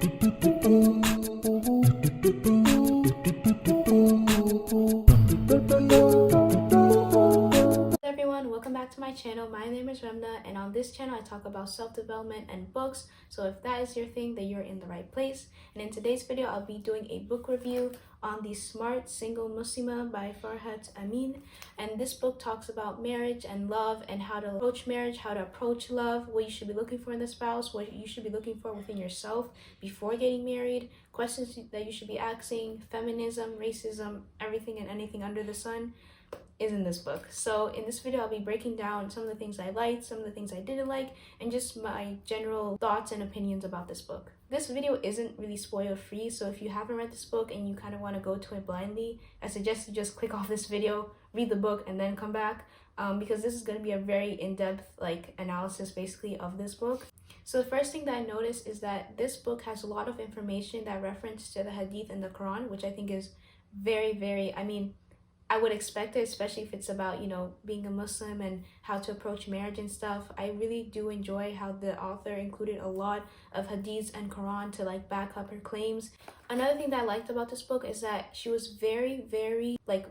Everyone, welcome back to my channel. My name is Remna, and on this channel I talk about self-development and books. So if that is your thing, then you're in the right place. And in today's video I'll be doing a book review on The Smart Single Muslimah by Farhat Amin. And this book talks about marriage and love and how to approach marriage, how to approach love, what you should be looking for in the spouse, what you should be looking for within yourself before getting married, questions that you should be asking, feminism, racism, everything and anything under the sun is in this book. So in this video I'll be breaking down some of the things I liked, some of the things I didn't like, and just my general thoughts and opinions about this book. This video isn't really spoiler free, so if you haven't read this book and you kind of want to go to it blindly, I suggest you just click off this video, read the book, and then come back, because this is going to be a very in-depth analysis basically of this book. So the first thing that I noticed is that this book has a lot of information that reference to the hadith and the Quran, which I think is very, I would expect it, especially if it's about, being a Muslim and how to approach marriage and stuff. I really do enjoy how the author included a lot of hadiths and Quran to back up her claims. Another thing that I liked about this book is that she was very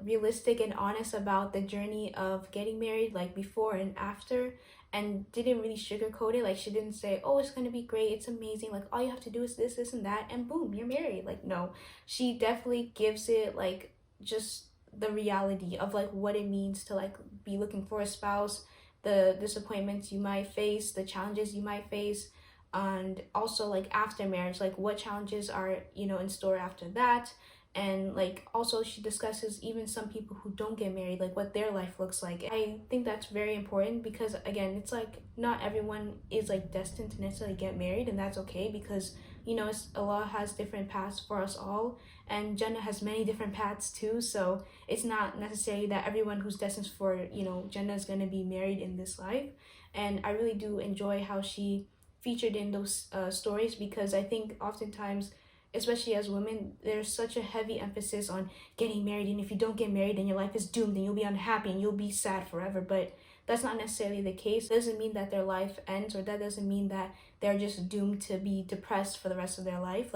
realistic and honest about the journey of getting married, before and after, and didn't really sugarcoat it. She didn't say, oh, it's gonna be great, it's amazing, all you have to do is this and that, and boom, you're married. No, she definitely gives it just the reality of what it means to be looking for a spouse, the disappointments you might face, the challenges you might face, and also after marriage, what challenges are in store after that. And also she discusses even some people who don't get married, what their life looks like. I think that's very important because again, it's not everyone is destined to necessarily get married, and that's okay because Allah has different paths for us all, and Jannah has many different paths too. So it's not necessarily that everyone who's destined for Jannah is going to be married in this life. And I really do enjoy how she featured in those stories, because I think oftentimes, especially as women, there's such a heavy emphasis on getting married, and if you don't get married then your life is doomed and you'll be unhappy and you'll be sad forever. But that's not necessarily the case. It doesn't mean that their life ends, or that doesn't mean that they're just doomed to be depressed for the rest of their life.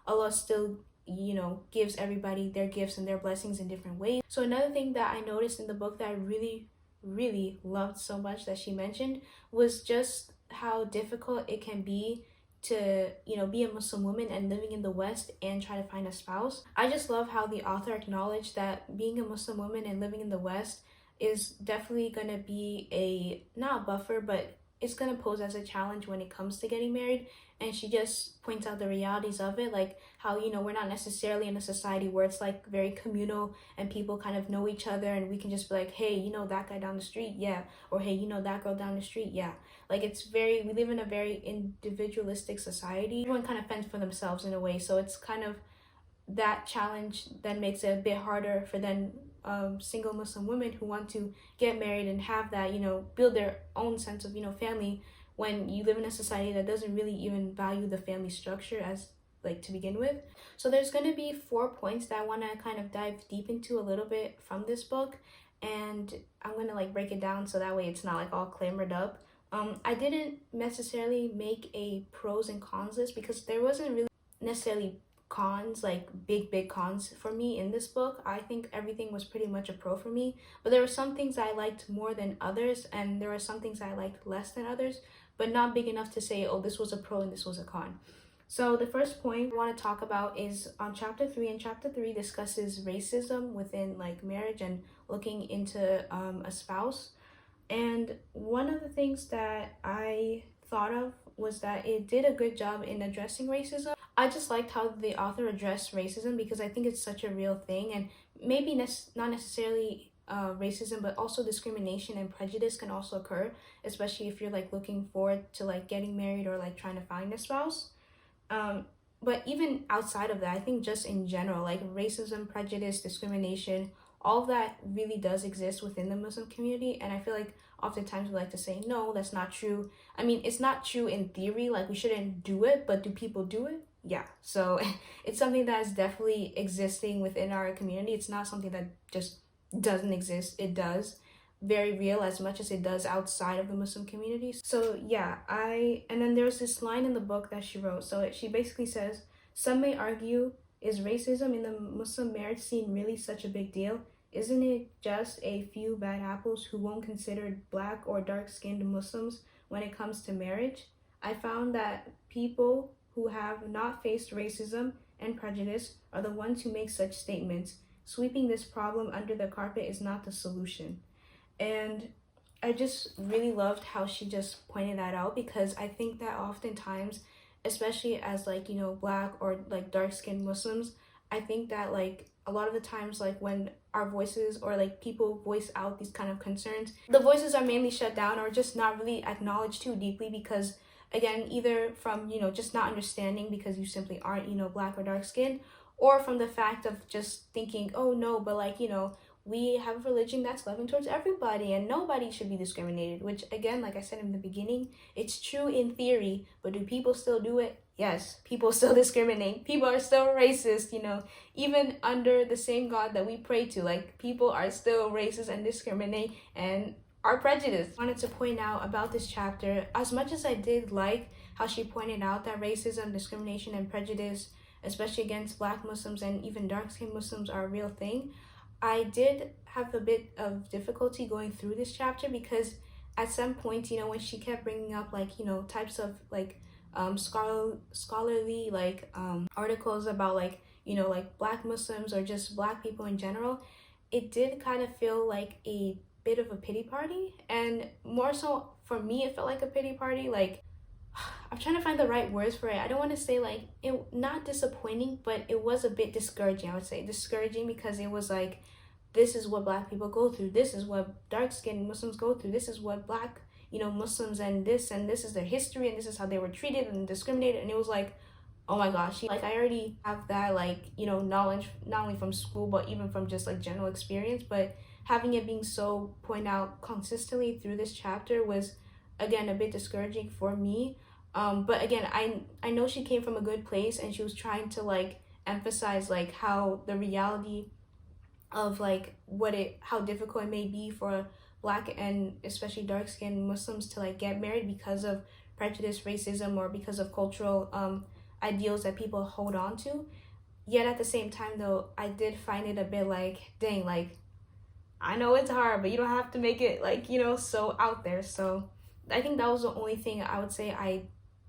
Allah still gives everybody their gifts and their blessings in different ways. So another thing that I noticed in the book that I really loved so much that she mentioned was just how difficult it can be to be a Muslim woman and living in the West and try to find a spouse. I just love how the author acknowledged that being a Muslim woman and living in the West is definitely going to be not a buffer, but it's going to pose as a challenge when it comes to getting married. And she just points out the realities of it, how we're not necessarily in a society where it's very communal and people kind of know each other, and we can just be hey, that guy down the street, yeah, or hey, that girl down the street, yeah. We live in a very individualistic society. Everyone kind of fends for themselves in a way, so it's kind of that challenge that makes it a bit harder for then single Muslim women who want to get married and have that build their own sense of family, when you live in a society that doesn't really even value the family structure as to begin with. So there's going to be 4 points that I want to kind of dive deep into a little bit from this book, and I'm going to break it down so that way it's not all clamored up. I didn't necessarily make a pros and cons list because there wasn't really necessarily cons, big cons for me in this book. I think everything was pretty much a pro for me, but there were some things I liked more than others, and there were some things I liked less than others, but not big enough to say, oh, this was a pro and this was a con. So the first point I want to talk about is on chapter 3, and chapter 3 discusses racism within marriage and looking into a spouse. And one of the things that I thought of was that it did a good job in addressing racism. I just liked how the author addressed racism because I think it's such a real thing, and maybe not necessarily racism, but also discrimination and prejudice can also occur, especially if you're looking forward to getting married or trying to find a spouse. But even outside of that, I think just in general, racism, prejudice, discrimination, all of that really does exist within the Muslim community. And I feel oftentimes we like to say, no, that's not true. I mean, it's not true in theory, we shouldn't do it, but do people do it? Yeah. So it's something that is definitely existing within our community. It's not something that just doesn't exist. It does. very real as much as it does outside of the Muslim community. So yeah, and then there's this line in the book that she wrote. So she basically says, some may argue, is racism in the Muslim marriage scene really such a big deal? Isn't it just a few bad apples who won't consider black or dark-skinned Muslims when it comes to marriage? I found that people who have not faced racism and prejudice are the ones who make such statements. Sweeping this problem under the carpet is not the solution. And I just really loved how she just pointed that out, because I think that oftentimes, especially as like, you know, black or like dark-skinned Muslims, I think that like a lot of the times, like when our voices or like people voice out these kind of concerns, the voices are mainly shut down or just not really acknowledged too deeply, because again, either from, you know, just not understanding because you simply aren't, you know, black or dark skinned, or from the fact of just thinking, oh no, but like, you know, we have a religion that's loving towards everybody and nobody should be discriminated, which again, like I said in the beginning, it's true in theory, but do people still do it? Yes, people still discriminate. People are still racist, you know, even under the same God that we pray to, like people are still racist and discriminate and are prejudiced. I wanted to point out about this chapter, as much as I did like how she pointed out that racism, discrimination, and prejudice, especially against black Muslims and even dark-skinned Muslims, are a real thing, I did have a bit of difficulty going through this chapter, because at some point, you know, when she kept bringing up like, you know, types of like scholarly like articles about like, you know, like black Muslims or just black people in general, it did kind of feel like a bit of a pity party. And more so for me, it felt like a pity party. Like, I'm trying to find the right words for it. I don't want to say like it, not disappointing, but it was a bit discouraging. I would say discouraging, because it was like, this is what black people go through, this is what dark-skinned Muslims go through, this is what black, you know, Muslims and this is their history, and this is how they were treated and discriminated. And it was like, oh my gosh, like I already have that, like, you know, knowledge, not only from school but even from just like general experience, but having it being so pointed out consistently through this chapter was again a bit discouraging for me. But again, I know she came from a good place, and she was trying to like emphasize like how the reality of like how difficult it may be for black and especially dark-skinned Muslims to like get married because of prejudice, racism, or because of cultural ideals that people hold on to. Yet at the same time though, I did find it a bit like, dang, like I know it's hard, but you don't have to make it like, you know, so out there. So I think that was the only thing I would say I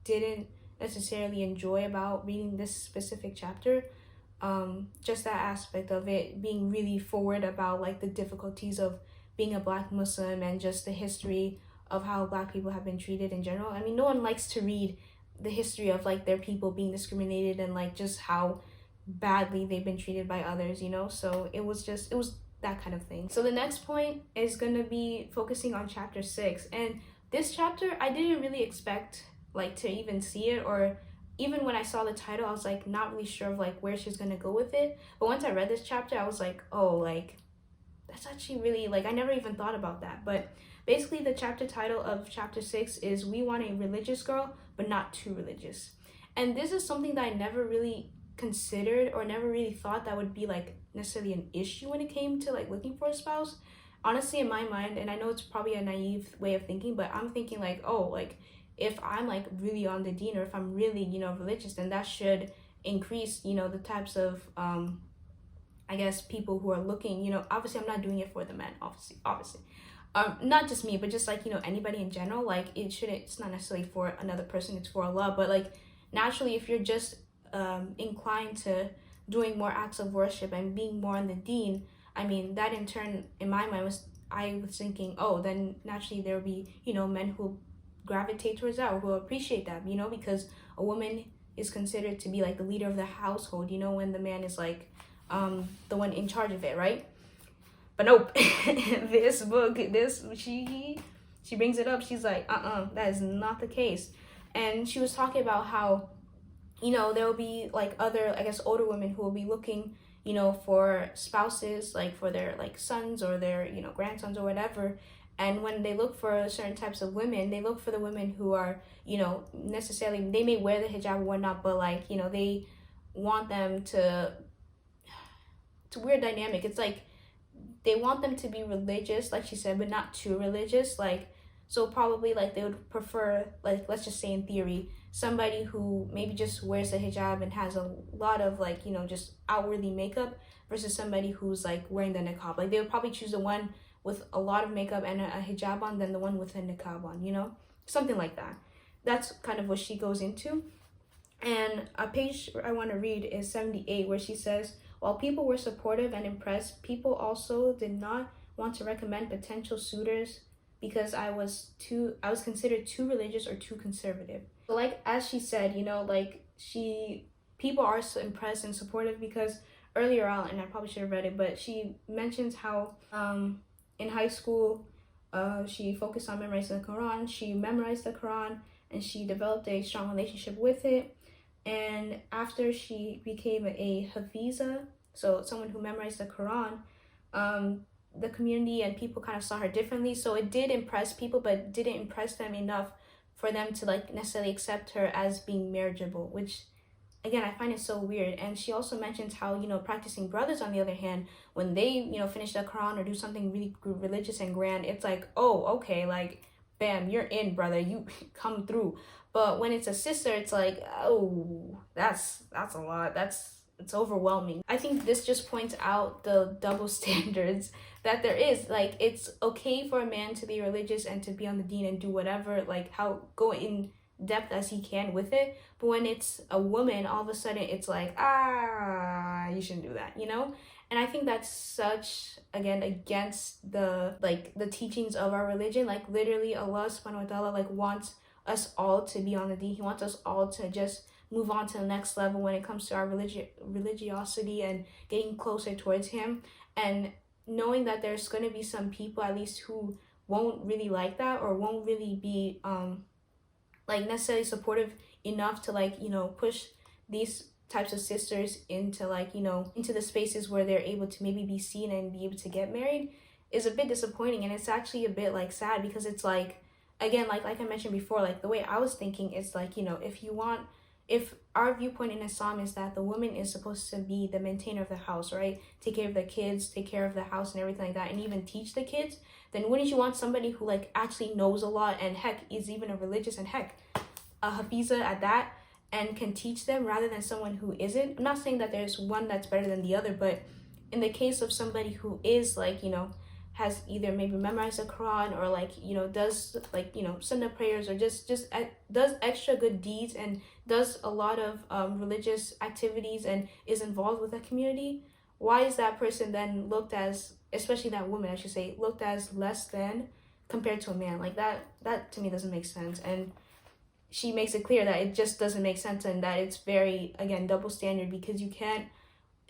didn't necessarily enjoy about reading this specific chapter. Just that aspect of it being really forward about like the difficulties of being a black Muslim and just the history of how black people have been treated in general. I mean, no one likes to read the history of like their people being discriminated and like just how badly they've been treated by others, you know. So it was that kind of thing. So the next point is gonna be focusing on chapter 6, and this chapter I didn't really expect like to even see it, or even when I saw the title, I was like not really sure of like where she's gonna go with it. But once I read this chapter, I was like, oh, like that's actually really, like I never even thought about that. But basically the chapter title of chapter 6 is We Want a Religious Girl, but Not Too Religious. And this is something that I never really considered or never really thought that would be like necessarily an issue when it came to like looking for a spouse. Honestly, in my mind, and I know it's probably a naive way of thinking, but I'm thinking like, oh, like if I'm like really on the deen, or if I'm really, you know, religious, then that should increase, you know, the types of I guess people who are looking, you know, obviously I'm not doing it for the men, obviously not just me, but just like, you know, anybody in general. Like it's not necessarily for another person, it's for Allah. But like naturally, if you're just inclined to doing more acts of worship and being more on the deen, I mean, that in turn in my mind I was thinking, oh, then naturally there will be, you know, men who gravitate towards that or who appreciate that, you know, because a woman is considered to be like the leader of the household, you know, when the man is like the one in charge of it, right? But nope. This book, she brings it up. She's like, that is not the case. And she was talking about how, you know, there will be like other, I guess, older women who will be looking, you know, for spouses, like for their like sons or their, you know, grandsons or whatever. And when they look for certain types of women, they look for the women who are, you know, necessarily, they may wear the hijab or whatnot, but like, you know, they want them to, it's a weird dynamic. It's like they want them to be religious, like she said, but not too religious. Like, so probably like they would prefer, like, let's just say in theory, somebody who maybe just wears a hijab and has a lot of, like, you know, just outwardly makeup versus somebody who's like wearing the niqab. Like, they would probably choose the one with a lot of makeup and a hijab on than the one with a niqab on, you know, something like that. That's kind of what she goes into. And a page I want to read is 78, where she says, while people were supportive and impressed, people also did not want to recommend potential suitors because I was considered too religious or too conservative. So, like, as she said, you know, like, people are so impressed and supportive because earlier on, and I probably should have read it, but she mentions how in high school she focused on memorizing the Quran. She memorized the Quran and she developed a strong relationship with it. And after she became a hafiza, so someone who memorized the Quran, the community and people kind of saw her differently. So it did impress people, but didn't impress them enough for them to like necessarily accept her as being marriageable, which again, I find it so weird. And she also mentions how, you know, practicing brothers, on the other hand, when they, you know, finish the Quran or do something really religious and grand, it's like, oh, okay, like, bam, you're in, brother, you come through. But when it's a sister, it's like, oh, that's a lot. It's overwhelming. I think this just points out the double standards that there is. Like, it's okay for a man to be religious and to be on the deen and do whatever, like, how go in depth as he can with it. But when it's a woman, all of a sudden it's like, you shouldn't do that, you know? And I think that's such, again, against the teachings of our religion. Like, literally, Allah subhanahu wa ta'ala, like, wants us all to be on the deen. He wants us all to just move on to the next level when it comes to our religiosity and getting closer towards him. And knowing that there's going to be some people, at least, who won't really like that or won't really be like necessarily supportive enough to, like, you know, push these types of sisters into, like, you know, into the spaces where they're able to maybe be seen and be able to get married, is a bit disappointing. And it's actually a bit like sad, because it's like, again, like I mentioned before, like, the way I was thinking is like, you know, if our viewpoint in Islam is that the woman is supposed to be the maintainer of the house, right? Take care of the kids, take care of the house and everything like that, and even teach the kids, then wouldn't you want somebody who, like, actually knows a lot and heck is even a religious and heck a hafiza at that and can teach them, rather than someone who isn't? I'm not saying that there's one that's better than the other, but in the case of somebody who is, like, you know, has either maybe memorized the Quran or, like, you know, does, like, you know, Sunnah prayers, or just does extra good deeds and does a lot of religious activities and is involved with the community, why is that person then looked as, especially that woman, I should say, looked as less than compared to a man? Like, that to me doesn't make sense. And she makes it clear that it just doesn't make sense, and that it's very, again, double standard, because you can't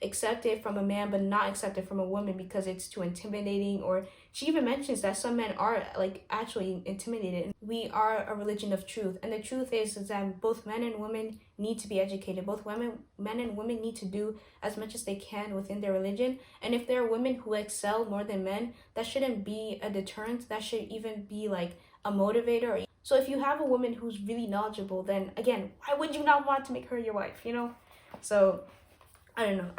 accept it from a man but not accept it from a woman because it's too intimidating. Or she even mentions that some men are, like, actually intimidated. We are a religion of truth, and the truth is that both men and women need to be educated. Both men and women need to do as much as they can within their religion. And if there are women who excel more than men, that shouldn't be a deterrent. That should even be like a motivator. So if you have a woman who's really knowledgeable, then again, why would you not want to make her your wife, you know? So I don't know.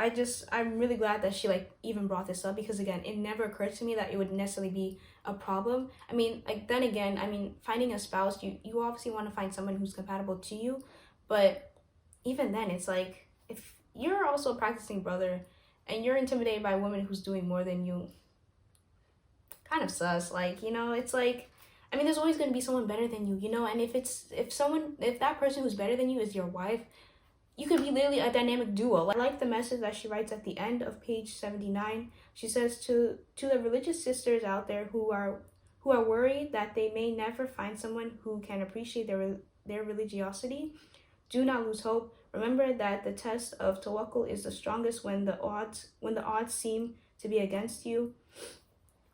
I'm really glad that she, like, even brought this up, because again, it never occurred to me that it would necessarily be a problem. I mean, like, then again, I mean, finding a spouse, you obviously want to find someone who's compatible to you, but even then, it's like, if you're also a practicing brother and you're intimidated by a woman who's doing more than you, kind of sus. Like, you know, it's like, I mean, there's always going to be someone better than you, you know? And if that person who's better than you is your wife, you could be literally a dynamic duo. I like the message that she writes at the end of page 79. She says, to the religious sisters out there who are worried that they may never find someone who can appreciate their religiosity, do not lose hope. Remember that the test of tawakkul is the strongest when the odds seem to be against you.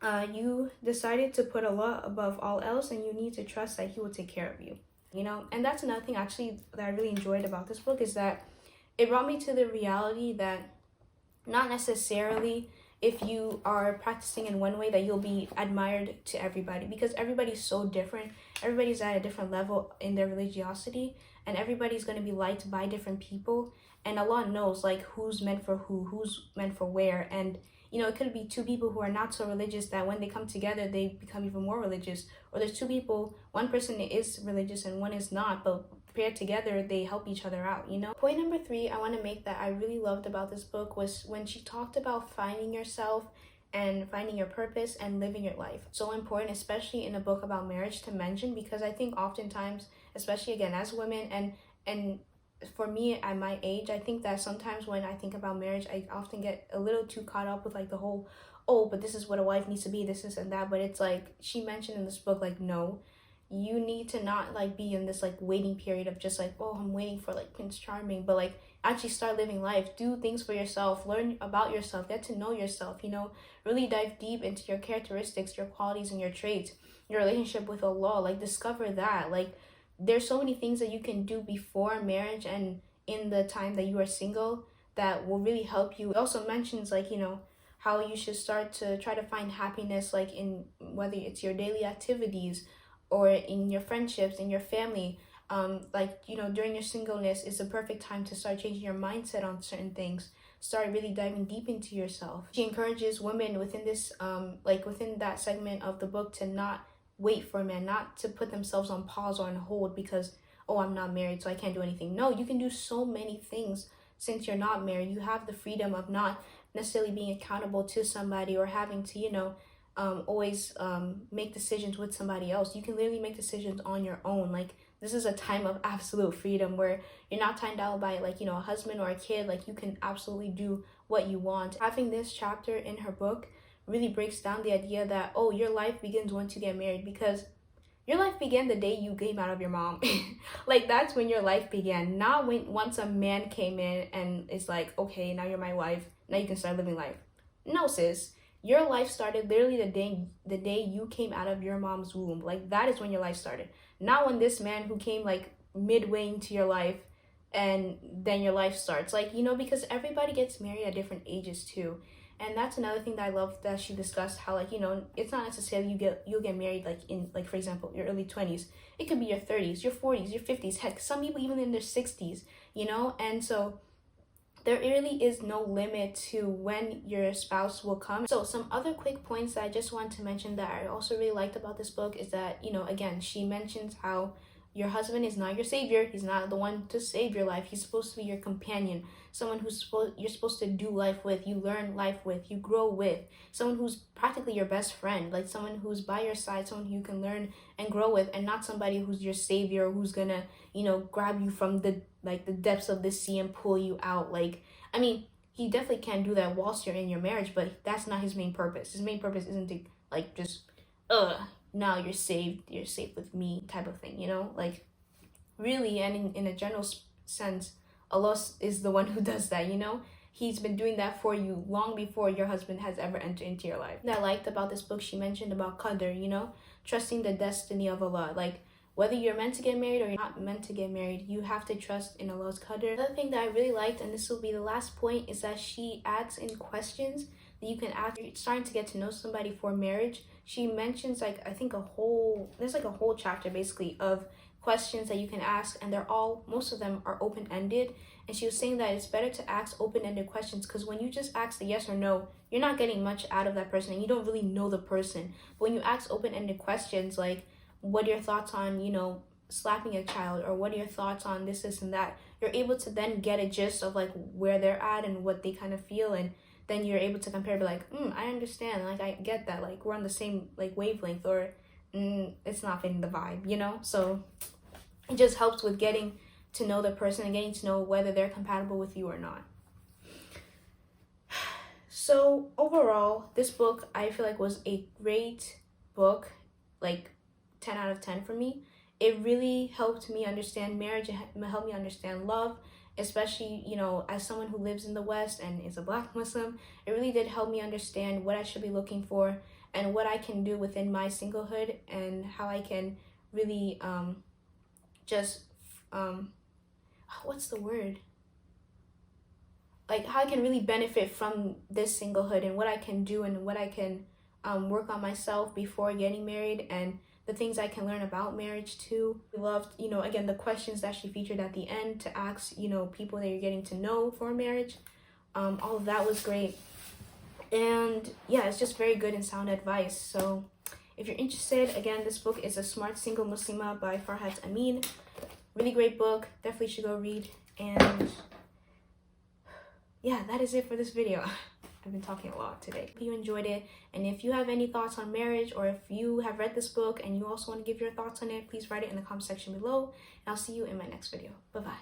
You decided to put Allah above all else, and you need to trust that He will take care of you. You know, and that's another thing actually that I really enjoyed about this book, is that it brought me to the reality that not necessarily if you are practicing in one way that you'll be admired to everybody, because everybody's so different. Everybody's at a different level in their religiosity, and everybody's going to be liked by different people. And Allah knows, like, who's meant for who's meant for where. And you know, it could be two people who are not so religious that when they come together they become even more religious, or there's two people, one person is religious and one is not, but paired together they help each other out, you know. Point number 3 I want to make that I really loved about this book was when she talked about finding yourself and finding your purpose and living your life. So important, especially in a book about marriage, to mention, because I think oftentimes, especially again as women, and for me at my age, I think that sometimes when I think about marriage, I often get a little too caught up with like the whole, oh, but this is what a wife needs to be, this and that. But it's like she mentioned in this book, like, no, you need to not like be in this like waiting period of just like, oh, I'm waiting for like Prince Charming, but like actually start living life, do things for yourself, learn about yourself, get to know yourself, you know, really dive deep into your characteristics, your qualities and your traits, your relationship with Allah, like discover that. Like there's so many things that you can do before marriage and in the time that you are single that will really help you. It also mentions like, you know, how you should start to try to find happiness like in whether it's your daily activities or in your friendships, in your family. Like, you know, during your singleness is the perfect time to start changing your mindset on certain things, start really diving deep into yourself. She encourages women within this like within that segment of the book to not wait for a man, not to put themselves on pause or on hold because, oh, I'm not married so I can't do anything. No, you can do so many things since you're not married. You have the freedom of not necessarily being accountable to somebody or having to, you know, always make decisions with somebody else. You can literally make decisions on your own. Like this is a time of absolute freedom where you're not tied down by like, you know, a husband or a kid. Like you can absolutely do what you want. Having this chapter in her book really breaks down the idea that, oh, your life begins once you get married, because your life began the day you came out of your mom. Like that's when your life began, not when once a man came in and it's like, okay, now you're my wife, now you can start living life. No, sis. Your life started literally the day you came out of your mom's womb. Like that is when your life started. Not when this man who came like midway into your life and then your life starts. Like, you know, because everybody gets married at different ages too. And that's another thing that I love that she discussed, how like, you know, it's not necessarily you'll get married like in like, for example, your early 20s. It could be your 30s, your 40s, your 50s, heck, some people even in their 60s, you know. And so there really is no limit to when your spouse will come. So some other quick points that I just want to mention that I also really liked about this book is that, you know, again, she mentions how your husband is not your savior. He's not the one to save your life. He's supposed to be your companion, someone you're supposed to do life with, you learn life with, you grow with, someone who's practically your best friend, like someone who's by your side, someone who you can learn and grow with, and not somebody who's your savior, who's gonna, you know, grab you from the depths of the sea and pull you out. Like, I mean, he definitely can do that whilst you're in your marriage, but that's not his main purpose. His main purpose isn't to like just now you're saved, you're safe with me type of thing, you know. Like really, and in a general sense, Allah is the one who does that, you know. He's been doing that for you long before your husband has ever entered into your life. That I liked about this book, she mentioned about qadr, you know, trusting the destiny of Allah. Like whether you're meant to get married or you're not meant to get married, you have to trust in Allah's qadr. Another thing that I really liked, and this will be the last point, is that she adds in questions that you can ask. You're starting to get to know somebody for marriage. She mentions like, I think there's like a whole chapter basically of questions that you can ask, and most of them are open-ended. And she was saying that it's better to ask open-ended questions because when you just ask the yes or no, you're not getting much out of that person and you don't really know the person. But when you ask open-ended questions like, what are your thoughts on, you know, slapping a child, or what are your thoughts on this and that, you're able to then get a gist of like where they're at and what they kind of feel, and then you're able to compare, be like, I understand, like I get that, like we're on the same like wavelength, or it's not fitting the vibe, you know. So it just helps with getting to know the person and getting to know whether they're compatible with you or not. So overall, this book I feel like was a great book, like 10 out of 10 for me. It really helped me understand marriage. It helped me understand love, especially, you know, as someone who lives in the West and is a Black Muslim. It really did help me understand what I should be looking for and what I can do within my singlehood, and how I can really what's the word? Like how I can really benefit from this singlehood, and what I can do, and what I can work on myself before getting married, and the things I can learn about marriage too. I loved, you know, again, the questions that she featured at the end to ask, you know, people that you're getting to know for marriage. All of that was great. And yeah, it's just very good and sound advice. So if you're interested, again, this book is A Smart Single Muslimah by Farhat Amin. Really great book. Definitely should go read. And yeah, that is it for this video. I've been talking a lot today. Hope you enjoyed it. And if you have any thoughts on marriage, or if you have read this book and you also want to give your thoughts on it, please write it in the comment section below. And I'll see you in my next video. Bye-bye.